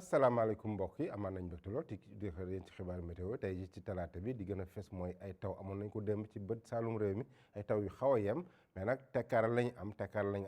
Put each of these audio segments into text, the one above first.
asalaamaaleykum mbokk yi amaan nañ mbégte lool di xëy yéen ci xibaar météo tey ji ci talaata bi di gën a fes mooy ay taw amoon nañ ko démb ci bët saalum réew mi ay taw yu xaw a yem mais nag tekkaaral lañu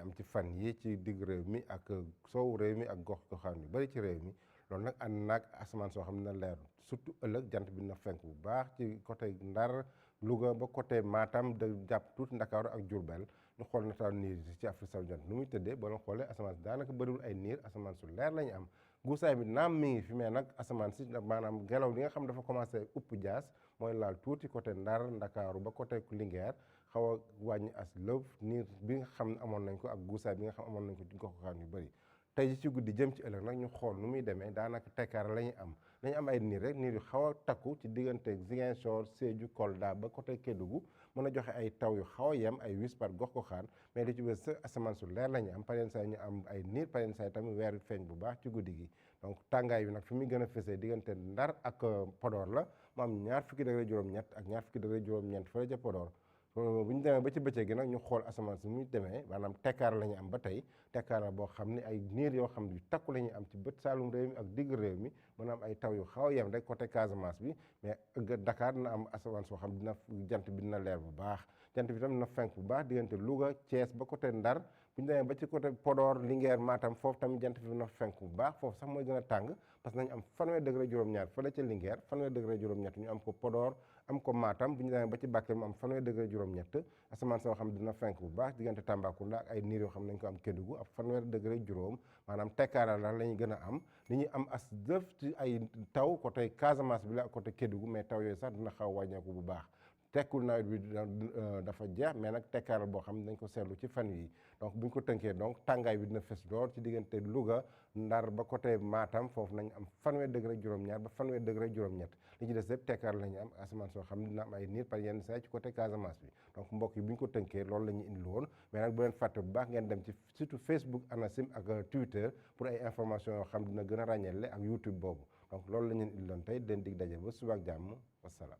am ci fan yi ci digg réew mi ak soowu réew mi ak gox goxaan yu bari ci réew mi loolu nag ànd naag asamaan soo xam ne na leer surtout ëllëg jant bi na fenk bu baax ci côté Ndar Louga ba côté Matam da jàpp tuuti Ndakaaru ak Diourbel ñu xool nataal niir ci Afrique sowu jant nu muy tëddee boo leen xoolee asamaan si daanaka bëriwul ay niir asamaan su leer lañu am guusaay bi naam mi ngi fi mais nag asamaan si maanaam ngelaw li nga xam dafa commencé upp jaas mooy laal tuuti côté Ndar Ndakaaru ba côté Linguère xaw a wàññi as lëf niir bi nga xam ne amoon nañ ko ak guusaay bi nga xam amoon nañ ko ci gox-goxaan yu bëri tey ci guddi jëm ci ëllëg nag ñu xool nu muy demee daanaka tekkaar la ñuy am dañu am ay niir rek niir yu xaw a takku ci diggante Ziguinchor Sédhiou Kolda ba côté Kédougou mën a joxe ay taw yu xaw a yem ay wis par gox goxaan mais li ci wés sa asamaan su leer la ñu am pareen saa ñu am ay niir pareen saa tamit weer feeñ bu baax ci guddi gi donc tàngaay bi nag fi muy gën a fesee diggante Ndar ak Podor la mu am ñaar fukki degré juróom-ñett ak ñaar fukki degré juróom-ñeent fële ca Podor bu ñu demee ba ci bëccëg gi nag ñu xool asamaan si muy demee maanaam tekkaar la ñu am ba tey tekkaar la boo xam ne ay niir yoo xam ne yu takku la ñuy am ci bët saalum réew mi ak digg réew mi mën a am ay taw yu xaw a yem rek côté Casamance bi mais Dakar dina am asamaan soo xam dina jant bi dina leer bu baax jant bi tam dina fenk bu baax diggante Louga Thiès ba côté Ndar bu ñu demee ba ci côté Podor Linguère Matam foofu tamit jant bi dina fenk bu baax foofu sax mooy gën a tàng parce que nañu am fanweer degré juróom-ñaar fële ca Linguère fanweer degré juróom-ñett ñu am ko Podor am ko Matam bu ñu demee ba ci Bakel mu am fanweer degré juróom-ñett asamaan soo xam dina fenk bu baax diggante Tambacounda ak ay niir yoo xam ne nañ ko am Kédougou ak fanweer degré juróom maanaam tekkaaral la ñuy gën a am li ñuy am as def ci ay taw côté Casamance bi la ak côté Kédougou mais taw yooyu sax dina xaw wàññeeku bu baax tekkul nawet bi dafa jeex mais nag tekkaaral boo xam ne dañ ko seetlu ci fan yi donc bu ñu ko tënkee donc tàngaay bi dina fes lool ci diggante Louga Ndar ba côté Matam foofu nañ am fanweer degré juróom-ñaar ba fanweer degré juróom-ñett li ci des yëpp tekkaaral la ñu am asamaan soo xam ne dina am ay niir par yenn saa ci côté Casamance bi donc mbokk yi bu ñu ko tënkee loolu la ñu indi woon mais nag bu leen fàtte bu baax ngeen dem ci surtout Facebook ANACIM ak Twitter pour ay information yoo xam dina gën a ràññeele ak YouTube boobu donc loolu la ñu indi loon tey den dig daje ba suba ak jàmm wasalaam.